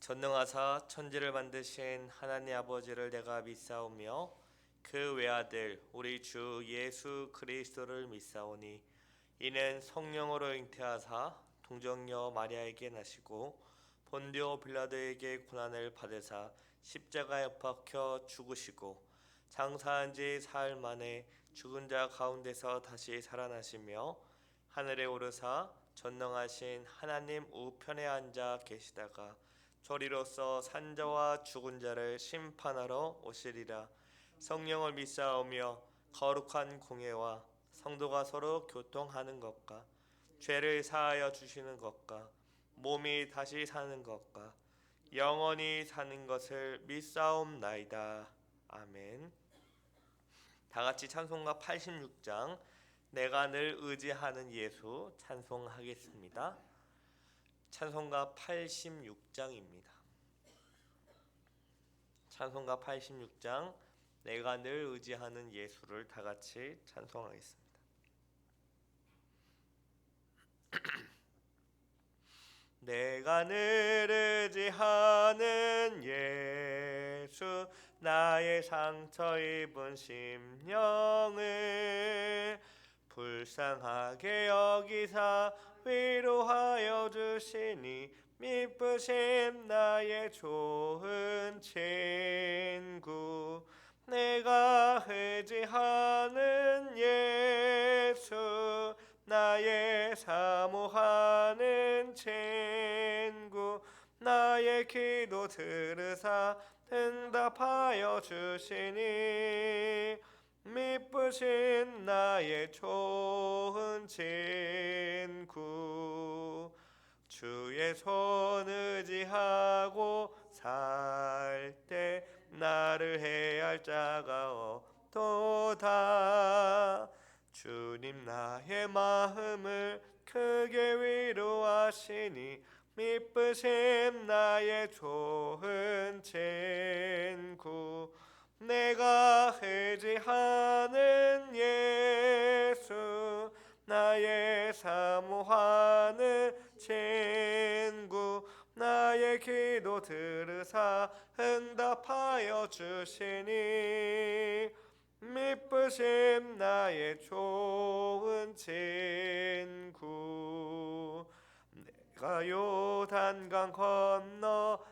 전능하사 천지를 만드신 하나님 아버지를 내가 믿사오며 그 외아들 우리 주 예수 그리스도를 믿사오니 이는 성령으로 잉태하사 동정녀 마리아에게 나시고 본디오 빌라도에게 고난을 받으사 십자가에 못 박혀 죽으시고 장사한 지 사흘 만에 죽은 자 가운데서 다시 살아나시며 하늘에 오르사 전능하신 하나님 우편에 앉아 계시다가 저리로서 산자와 죽은 자를 심판하러 오시리라. 성령을 믿사오며 거룩한 공회와 성도가 서로 교통하는 것과 죄를 사하여 주시는 것과 몸이 다시 사는 것과 영원히 사는 것을 믿사옵나이다. 아멘. 다 같이 찬송가 86장 내가 늘 의지하는 예수 찬송하겠습니다. 찬송가 86장입니다. 찬송가 86장 내가 늘 의지하는 예수를 다 같이 찬송하겠습니다. 내가 늘 의지하는 예수 나의 상처 입은 심령을 불쌍하게 여기사 위로하여 주시니 미쁘신 나의 좋은 친구 내가 의지하는 예수 나의 사모하는 친구 나의 기도 들으사 응답하여 주시니 미쁘신 나의 좋은 친구 주의 손 의지하고 살 때 나를 해할 자가 없도다 주님 나의 마음을 크게 위로하시니 미쁘신 나의 좋은 친구 내가 의지하는 예수 나의 사모하는 친구 나의 기도 들으사 응답하여 주시니 미쁘신 나의 좋은 친구 내가 요단강 건너가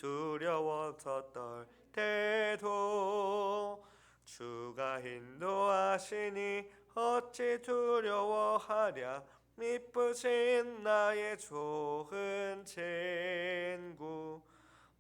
두려워서 떨 때도 주가 인도하시니 어찌 두려워하랴 미쁘신 나의 좋은 친구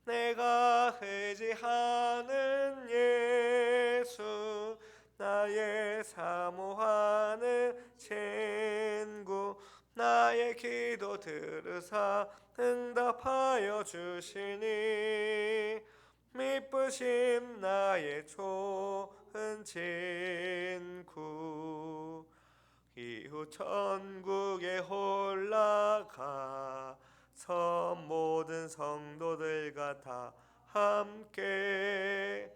내가 의지하는 예수 나의 사모하는 친구 나의 기도 들으사 응답하여 주시니 미쁘신 나의 좋은 친구 이후 천국에 올라가서 모든 성도들과 다 함께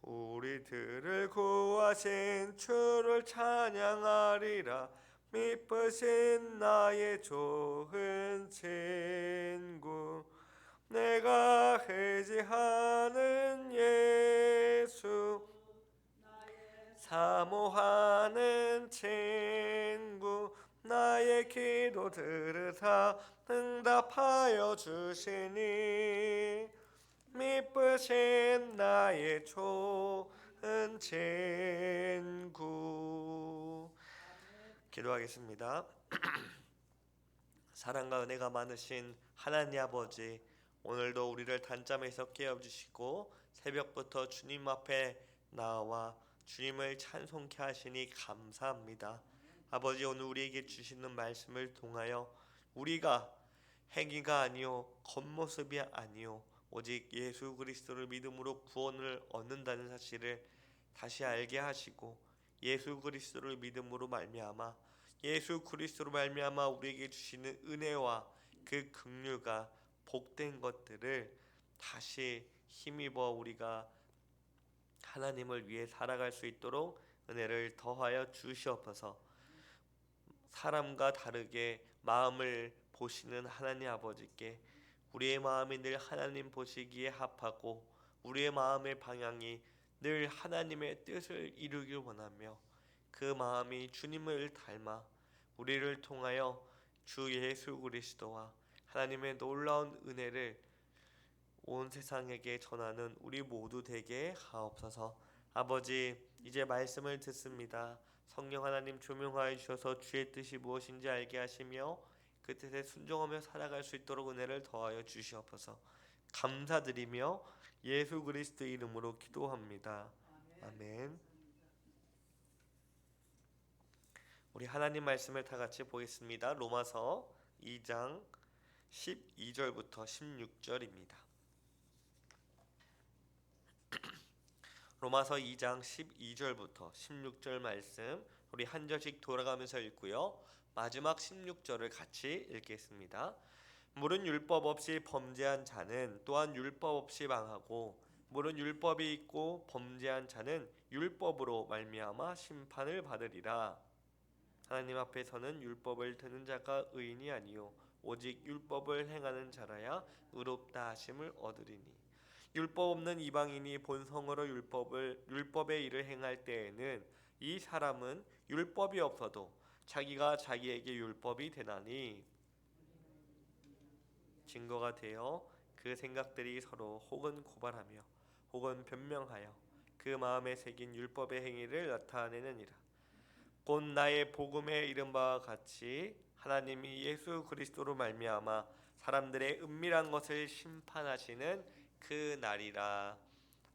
우리들을 구하신 주를 찬양하리라 미쁘신 나의 좋은 친구 내가 의지하는 예수 사모하는 친구 나의 기도 들으사 응답하여 주시니 미쁘신 나의 좋은 친구 기도하겠습니다. 사랑과 은혜가 많으신 하나님 아버지 오늘도 우리를 단잠에서 깨워주시고 새벽부터 주님 앞에 나와 주님을 찬송케 하시니 감사합니다. 아버지 오늘 우리에게 주시는 말씀을 통하여 우리가 행위가 아니요 겉모습이 아니요 오직 예수 그리스도를 믿음으로 구원을 얻는다는 사실을 다시 알게 하시고 예수 그리스도를 믿음으로 말미암아 예수 그리스도로 말미암아 우리에게 주시는 은혜와 그 긍휼과 복된 것들을 다시 힘입어 우리가 하나님을 위해 살아갈 수 있도록 은혜를 더하여 주시옵소서. 사람과 다르게 마음을 보시는 하나님 아버지께 우리의 마음이 늘 하나님 보시기에 합하고 우리의 마음의 방향이 늘 하나님의 뜻을 이루길 원하며 그 마음이 주님을 닮아 우리를 통하여 주 예수 그리스도와 하나님의 놀라운 은혜를 온 세상에게 전하는 우리 모두 되게 하옵소서. 아버지, 이제 말씀을 듣습니다. 성령 하나님 조명하여 주셔서 주의 뜻이 무엇인지 알게 하시며 그 뜻에 순종하며 살아갈 수 있도록 은혜를 더하여 주시옵소서. 감사드리며 예수 그리스도 이름으로 기도합니다. 아멘. 우리 하나님 말씀을 다 같이 보겠습니다. 로마서 2장 12절부터 16절입니다. 로마서 2장 12절부터 16절 말씀 우리 한 절씩 돌아가면서 읽고요. 마지막 16절을 같이 읽겠습니다. 물은 율법 없이 범죄한 자는 또한 율법 없이 망하고 물은 율법이 있고 범죄한 자는 율법으로 말미암아 심판을 받으리라. 하나님 앞에서는 율법을 듣는 자가 의인이 아니요 오직 율법을 행하는 자라야 의롭다 하심을 얻으리니 율법 없는 이방인이 본성으로 율법의 일을 행할 때에는 이 사람은 율법이 없어도 자기가 자기에게 율법이 되나니 증거가 되어 그 생각들이 서로 혹은 고발하며 혹은 변명하여 그 마음에 새긴 율법의 행위를 나타내느니라. 곧 나의 복음에 이른 바와 같이 하나님이 예수 그리스도로 말미암아 사람들의 은밀한 것을 심판하시는 그 날이라.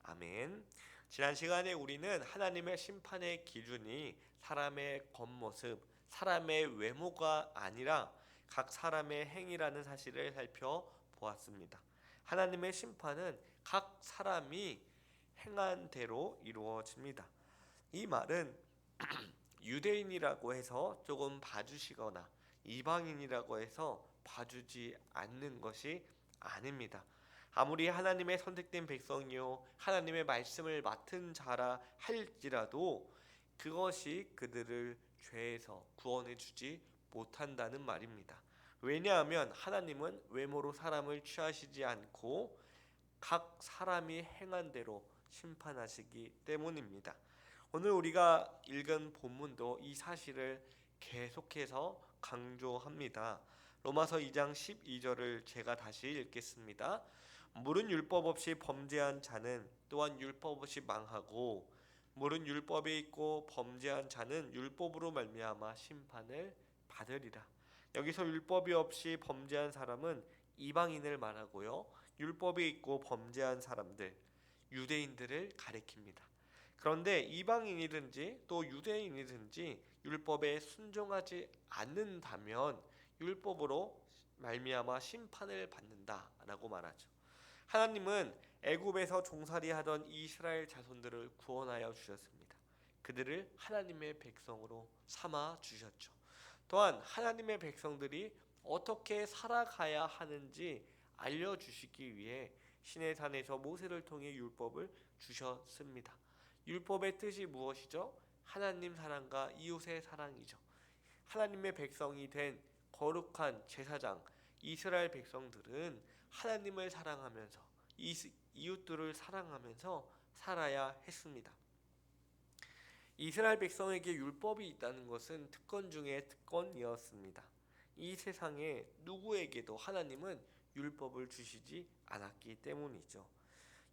아멘. 지난 시간에 우리는 하나님의 심판의 기준이 사람의 겉모습, 사람의 외모가 아니라 각 사람의 행위라는 사실을 살펴보았습니다. 하나님의 심판은 각 사람이 행한 대로 이루어집니다. 이 말은 유대인이라고 해서 조금 봐주시거나 이방인이라고 해서 봐주지 않는 것이 아닙니다. 아무리 하나님의 선택된 백성이요 하나님의 말씀을 맡은 자라 할지라도 그것이 그들을 죄에서 구원해 주지 못한다는 말입니다. 왜냐하면 하나님은 외모로 사람을 취하시지 않고 각 사람이 행한 대로 심판하시기 때문입니다. 오늘 우리가 읽은 본문도 이 사실을 계속해서 강조합니다. 로마서 2장 12절을 제가 다시 읽겠습니다. 물은 율법 없이 범죄한 자는 또한 율법 없이 망하고 물은 율법에 있고 범죄한 자는 율법으로 말미암아 심판을 받으리라. 여기서 율법이 없이 범죄한 사람은 이방인을 말하고요. 율법이 있고 범죄한 사람들, 유대인들을 가리킵니다. 그런데 이방인이든지 또 유대인이든지 율법에 순종하지 않는다면 율법으로 말미암아 심판을 받는다라고 말하죠. 하나님은 애굽에서 종살이하던 이스라엘 자손들을 구원하여 주셨습니다. 그들을 하나님의 백성으로 삼아 주셨죠. 또한 하나님의 백성들이 어떻게 살아가야 하는지 알려주시기 위해 시내산에서 모세를 통해 율법을 주셨습니다. 율법의 뜻이 무엇이죠? 하나님 사랑과 이웃의 사랑이죠. 하나님의 백성이 된 거룩한 제사장 이스라엘 백성들은 하나님을 사랑하면서 이웃들을 사랑하면서 살아야 했습니다. 이스라엘 백성에게 율법이 있다는 것은 특권 중에 특권이었습니다. 이 세상에 누구에게도 하나님은 율법을 주시지 않았기 때문이죠.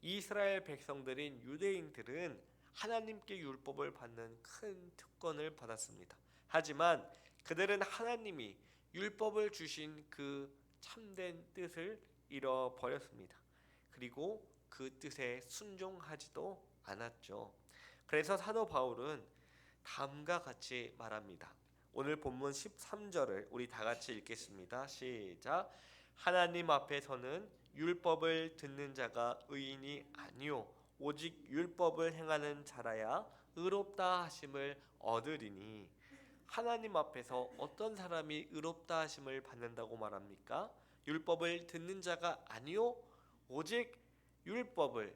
이스라엘 백성들인 유대인들은 하나님께 율법을 받는 큰 특권을 받았습니다. 하지만 그들은 하나님이 율법을 주신 그 참된 뜻을 잃어버렸습니다. 그리고 그 뜻에 순종하지도 않았죠. 그래서 사도 바울은 다음과 같이 말합니다. 오늘 본문 13절을 우리 다 같이 읽겠습니다. 시작. 하나님 앞에서는 율법을 듣는 자가 의인이 아니요 오직 율법을 행하는 자라야 의롭다 하심을 얻으리니. 하나님 앞에서 어떤 사람이 의롭다 하심을 받는다고 말합니까? 율법을 듣는 자가 아니요 오직 율법을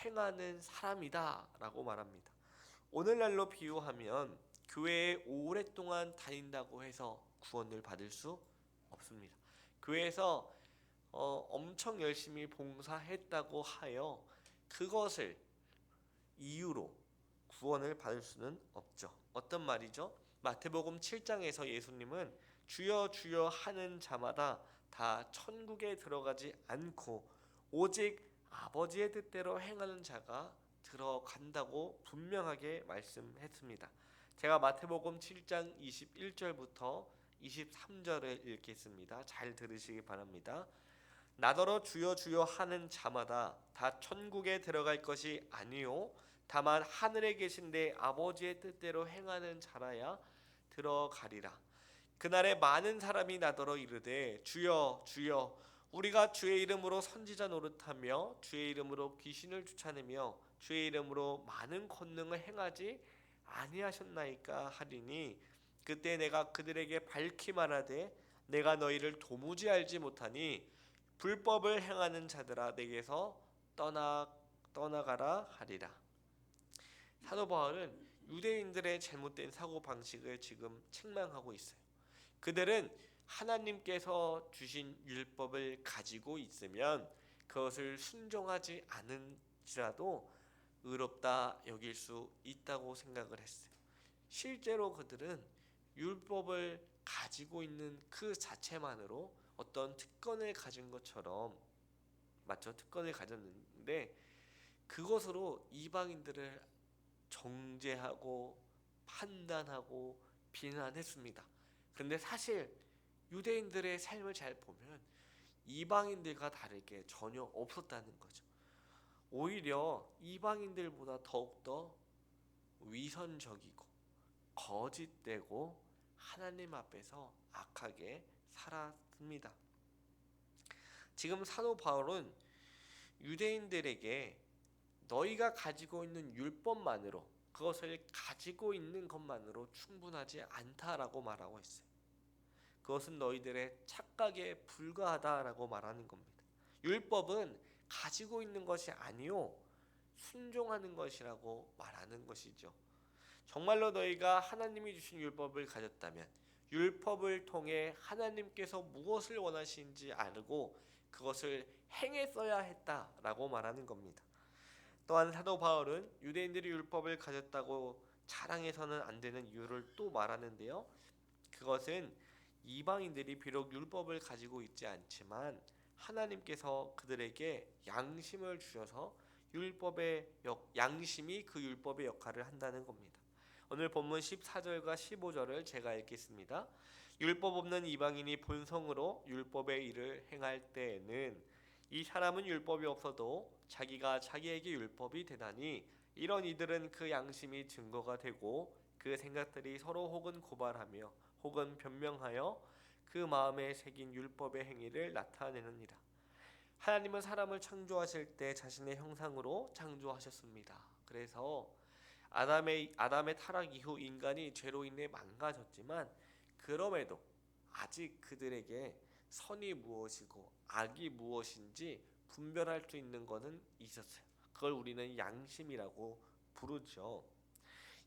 행하는 사람이다 라고 말합니다. 오늘날로 비유하면 교회에 오랫동안 다닌다고 해서 구원을 받을 수 없습니다. 교회에서 엄청 열심히 봉사했다고 하여 그것을 이유로 구원을 받을 수는 없죠. 어떤 말이죠? 마태복음 7장에서 예수님은 주여 주여 하는 자마다 다 천국에 들어가지 않고 오직 아버지의 뜻대로 행하는 자가 들어간다고 분명하게 말씀했습니다. 제가 마태복음 7장 21절부터 23절을 읽겠습니다. 잘 들으시기 바랍니다. 나더러 주여 주여 하는 자마다 다 천국에 들어갈 것이 아니요 다만 하늘에 계신 내 아버지의 뜻대로 행하는 자라야 들어가리라. 그날에 많은 사람이 나더러 이르되 주여 주여 우리가 주의 이름으로 선지자 노릇하며 주의 이름으로 귀신을 쫓아내며 주의 이름으로 많은 권능을 행하지 아니하셨나이까 하리니 그때 내가 그들에게 밝히 말하되 내가 너희를 도무지 알지 못하니 불법을 행하는 자들아 내게서 떠나가라 하리라. 사도 바울은 유대인들의 잘못된 사고 방식을 지금 책망하고 있어요. 그들은 하나님께서 주신 율법을 가지고 있으면 그것을 순종하지 않은지라도 의롭다 여길 수 있다고 생각을 했어요. 실제로 그들은 율법을 가지고 있는 그 자체만으로 어떤 특권을 가진 것처럼 마치 특권을 가졌는데 그것으로 이방인들을 정죄하고 판단하고 비난했습니다. 그런데 사실 유대인들의 삶을 잘 보면 이방인들과 다르게 전혀 없었다는 거죠. 오히려 이방인들보다 더욱더 위선적이고 거짓되고 하나님 앞에서 악하게 살았습니다. 지금 사도 바울은 유대인들에게 너희가 가지고 있는 율법만으로 그것을 가지고 있는 것만으로 충분하지 않다라고 말하고 있어요. 그것은 너희들의 착각에 불과하다라고 말하는 겁니다. 율법은 가지고 있는 것이 아니요 순종하는 것이라고 말하는 것이죠. 정말로 너희가 하나님이 주신 율법을 가졌다면 율법을 통해 하나님께서 무엇을 원하시는지 알고 그것을 행했어야 했다라고 말하는 겁니다. 또한 사도 바울은 유대인들이 율법을 가졌다고 자랑해서는 안 되는 이유를 또 말하는데요. 그것은 이방인들이 비록 율법을 가지고 있지 않지만 하나님께서 그들에게 양심을 주셔서 양심이 그 율법의 역할을 한다는 겁니다. 오늘 본문 14절과 15절을 제가 읽겠습니다. 율법 없는 이방인이 본성으로 율법의 일을 행할 때에는 이 사람은 율법이 없어도 자기가 자기에게 율법이 되나니 이런 이들은 그 양심이 증거가 되고 그 생각들이 서로 혹은 고발하며 혹은 변명하여 그 마음에 새긴 율법의 행위를 나타내느니라. 하나님은 사람을 창조하실 때 자신의 형상으로 창조하셨습니다. 그래서 아담의 타락 이후 인간이 죄로 인해 망가졌지만 그럼에도 아직 그들에게 선이 무엇이고 악이 무엇인지 분별할 수 있는 것은 있었어요. 그걸 우리는 양심이라고 부르죠.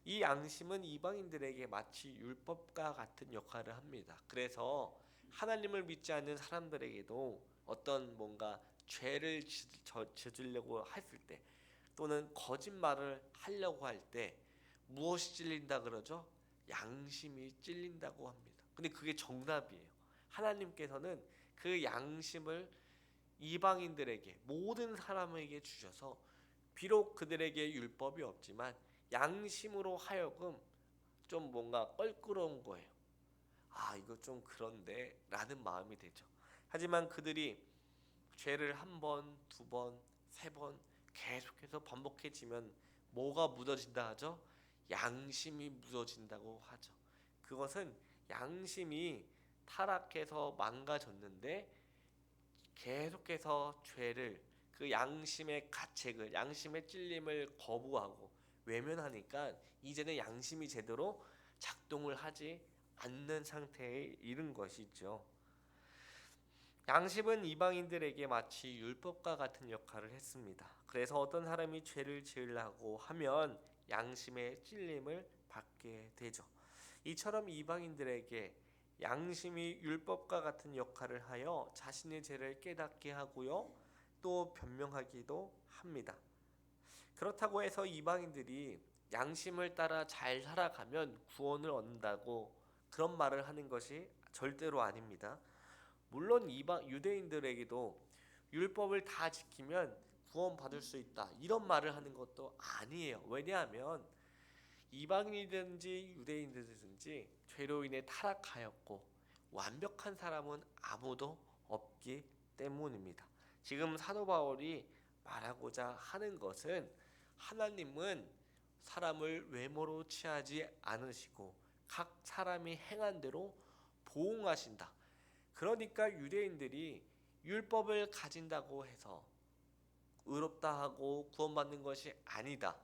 이 양심은 이방인들에게 마치 율법과 같은 역할을 합니다. 그래서 하나님을 믿지 않는 사람들에게도 어떤 뭔가 죄를 저지르려고 했을 때 또는 거짓말을 하려고 할 때 무엇이 찔린다 그러죠? 양심이 찔린다고 합니다. 근데 그게 정답이에요. 하나님께서는 그 양심을 이방인들에게 모든 사람에게 주셔서 비록 그들에게 율법이 없지만 양심으로 하여금 좀 뭔가 껄끄러운 거예요. 아 이거 좀 그런데 라는 마음이 되죠. 하지만 그들이 죄를 한 번, 두 번, 세 번 계속해서 반복해지면 뭐가 묻어진다 하죠? 양심이 묻어진다고 하죠. 그것은 양심이 타락해서 망가졌는데 계속해서 죄를 그 양심의 가책을 양심의 찔림을 거부하고 외면하니까 이제는 양심이 제대로 작동을 하지 않는 상태에 이른 것이죠. 양심은 이방인들에게 마치 율법과 같은 역할을 했습니다. 그래서 어떤 사람이 죄를 지으려고 하면 양심의 찔림을 받게 되죠. 이처럼 이방인들에게 양심이 율법과 같은 역할을 하여 자신의 죄를 깨닫게 하고요, 또 변명하기도 합니다. 그렇다고 해서 이방인들이 양심을 따라 잘 살아가면 구원을 얻는다고 그런 말을 하는 것이 절대로 아닙니다. 물론 이방 유대인들에게도 율법을 다 지키면 구원받을 수 있다, 이런 말을 하는 것도 아니에요. 왜냐하면 이방인이든지 유대인이든지 죄로 인해 타락하였고 완벽한 사람은 아무도 없기 때문입니다. 지금 사도 바울이 말하고자 하는 것은, 하나님은 사람을 외모로 취하지 않으시고 각 사람이 행한 대로 보응하신다. 그러니까 유대인들이 율법을 가진다고 해서 의롭다 하고 구원받는 것이 아니다,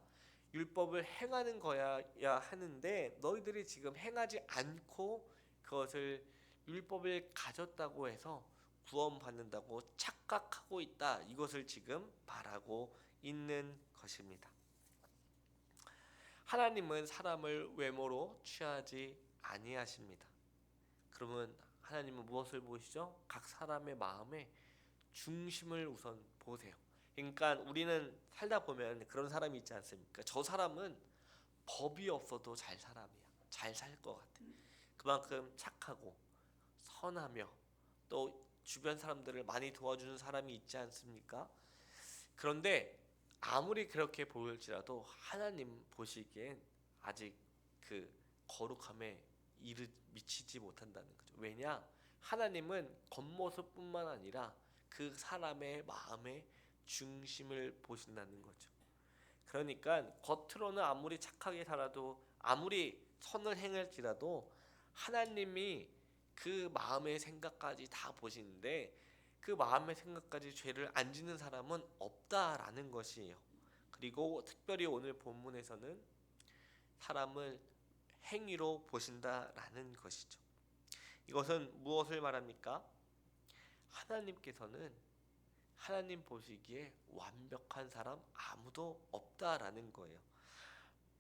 율법을 행하는 거야 하는데, 너희들이 지금 행하지 않고 그것을 율법을 가졌다고 해서 구원받는다고 착각하고 있다, 이것을 지금 말하고 있는 것입니다. 하나님은 사람을 외모로 취하지 아니하십니다. 그러면 하나님은 무엇을 보시죠? 각 사람의 마음의 중심을 우선 보세요. 그러니까 우리는 살다 보면 그런 사람이 있지 않습니까? 저 사람은 법이 없어도 잘 사람이야, 잘 살 것 같아. 그만큼 착하고 선하며 또 주변 사람들을 많이 도와주는 사람이 있지 않습니까? 그런데 아무리 그렇게 보일지라도 하나님 보시기엔 아직 그 거룩함에 미치지 못한다는 거죠. 왜냐? 하나님은 겉모습뿐만 아니라 그 사람의 마음의 중심을 보신다는 거죠. 그러니까 겉으로는 아무리 착하게 살아도, 아무리 선을 행할지라도 하나님이 그 마음의 생각까지 다 보시는데, 그 마음의 생각까지 죄를 안 짓는 사람은 없다라는 것이에요. 그리고 특별히 오늘 본문에서는 사람을 행위로 보신다라는 것이죠. 이것은 무엇을 말합니까? 하나님께서는 하나님 보시기에 완벽한 사람 아무도 없다라는 거예요.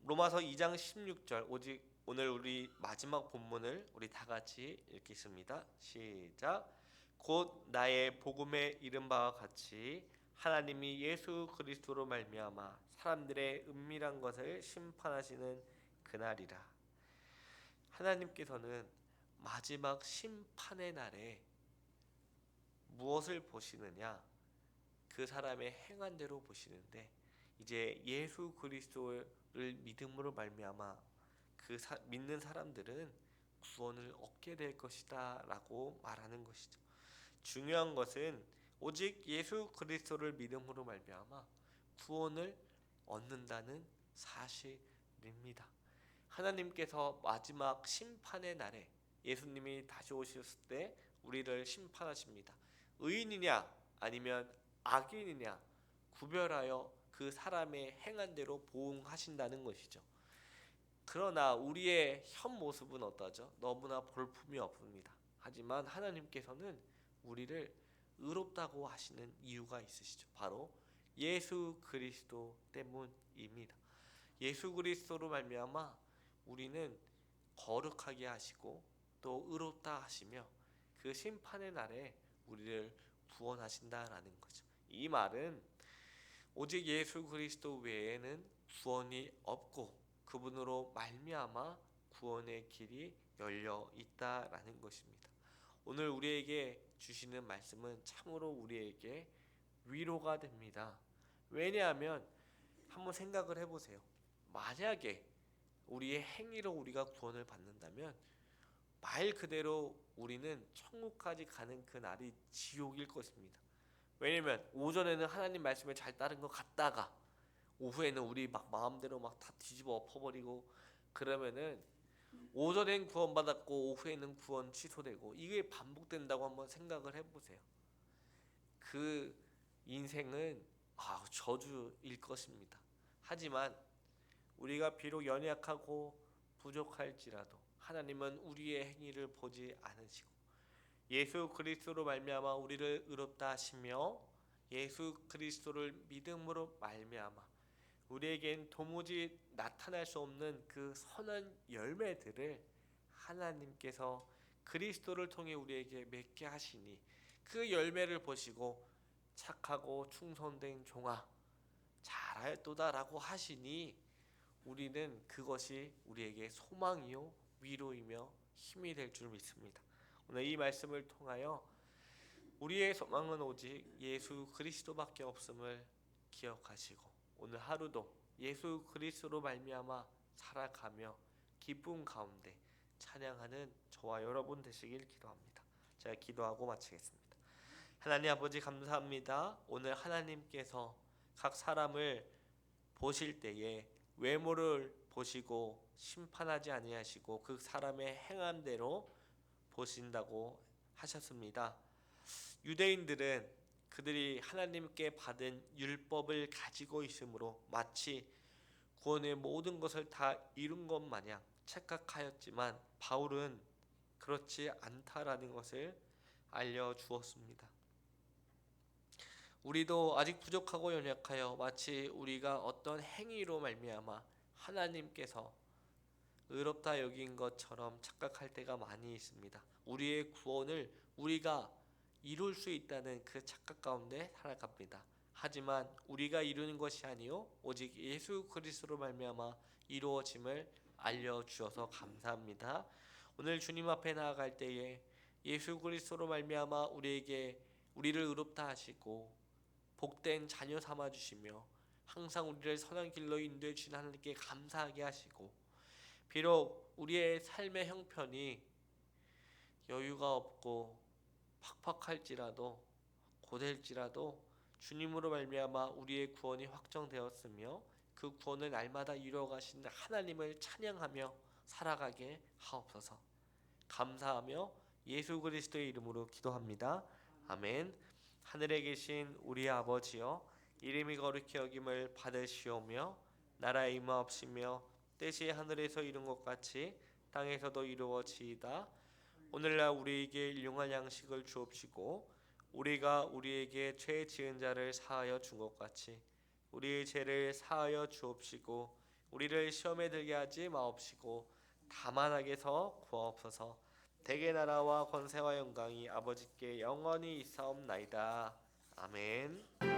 로마서 2장 16절, 오직 오늘 우리 마지막 본문을 우리 다 같이 읽겠습니다. 시작. 곧 나의 복음에 이른 바와 같이 하나님이 예수 그리스도로 말미암아 사람들의 은밀한 것을 심판하시는 그날이라. 하나님께서는 마지막 심판의 날에 무엇을 보시느냐? 그 사람의 행한 대로 보시는데, 이제 예수 그리스도를 믿음으로 말미암아 믿는 사람들은 구원을 얻게 될 것이다 라고 말하는 것이죠. 중요한 것은 오직 예수 그리스도를 믿음으로 말미암아 구원을 얻는다는 사실입니다. 하나님께서 마지막 심판의 날에 예수님이 다시 오셨을 때 우리를 심판하십니다. 의인이냐 아니면 악인이냐 구별하여 그 사람의 행한 대로 보응하신다는 것이죠. 그러나 우리의 현 모습은 어떠하죠? 너무나 볼품이 없습니다. 하지만 하나님께서는 우리를 의롭다고 하시는 이유가 있으시죠. 바로 예수 그리스도 때문입니다. 예수 그리스도로 말미암아 우리는 거룩하게 하시고 또 의롭다 하시며 그 심판의 날에 우리를 구원하신다라는 거죠. 이 말은 오직 예수 그리스도 외에는 구원이 없고 그분으로 말미암아 구원의 길이 열려 있다라는 것입니다. 오늘 우리에게 주시는 말씀은 참으로 우리에게 위로가 됩니다. 왜냐하면 한번 생각을 해보세요. 만약에 우리의 행위로 우리가 구원을 받는다면 말 그대로 우리는 천국까지 가는 그 날이 지옥일 것입니다. 왜냐면 오전에는 하나님 말씀에 잘 따른 것 같다가 오후에는 우리 막 마음대로 막 다 뒤집어 엎어버리고, 그러면은 오전엔 구원받았고 오후에는 구원 취소되고 이게 반복된다고 한번 생각을 해보세요. 그 인생은 저주일 것입니다. 하지만 우리가 비록 연약하고 부족할지라도 하나님은 우리의 행위를 보지 않으시고 예수 그리스도로 말미암아 우리를 의롭다 하시며 예수 그리스도를 믿음으로 말미암아 우리에겐 도무지 나타날 수 없는 그 선한 열매들을 하나님께서 그리스도를 통해 우리에게 맺게 하시니 그 열매를 보시고 착하고 충성된 종아 잘하였도다라고 하시니 우리는 그것이 우리에게 소망이요 위로이며 힘이 될 줄 믿습니다. 오늘 이 말씀을 통하여 우리의 소망은 오직 예수 그리스도밖에 없음을 기억하시고 오늘 하루도 예수 그리스도로 말미암아 살아가며 기쁨 가운데 찬양하는 저와 여러분 되시길 기도합니다. 제가 기도하고 마치겠습니다. 하나님 아버지 감사합니다. 오늘 하나님께서 각 사람을 보실 때에 외모를 보시고 심판하지 아니하시고 그 사람의 행함대로 보신다고 하셨습니다. 유대인들은 그들이 하나님께 받은 율법을 가지고 있으므로 마치 구원의 모든 것을 다 이룬 것 마냥 착각하였지만 바울은 그렇지 않다라는 것을 알려주었습니다. 우리도 아직 부족하고 연약하여 마치 우리가 어떤 행위로 말미암아 하나님께서 의롭다 여긴 것처럼 착각할 때가 많이 있습니다. 우리의 구원을 우리가 이룰 수 있다는 그 착각 가운데 살아갑니다. 하지만 우리가 이루는 것이 아니요 오직 예수 그리스도로 말미암아 이루어짐을 알려주셔서 감사합니다. 오늘 주님 앞에 나아갈 때에 예수 그리스도로 말미암아 우리를 의롭다 하시고 복된 자녀 삼아 주시며 항상 우리를 선한 길로 인도해 주신 하나님께 감사하게 하시고 비록 우리의 삶의 형편이 여유가 없고 팍팍할지라도 고될지라도 주님으로 말미암아 우리의 구원이 확정되었으며 그 구원을 날마다 이루어가신 하나님을 찬양하며 살아가게 하옵소서. 감사하며 예수 그리스도의 이름으로 기도합니다. 아멘. 하늘에 계신 우리 아버지여 이름이 거룩히 여김을 받으시오며 나라의 임하옵시며 뜻이 하늘에서 이룬 것 같이 땅에서도 이루어지이다. 오늘날 우리에게 일용할 양식을 주옵시고 우리가 우리에게 죄 지은 자를 사하여 준 것 같이 우리의 죄를 사하여 주옵시고 우리를 시험에 들게 하지 마옵시고 다만 악에서 구하옵소서. 대개 나라와 권세와 영광이 아버지께 영원히 있사옵나이다. 아멘.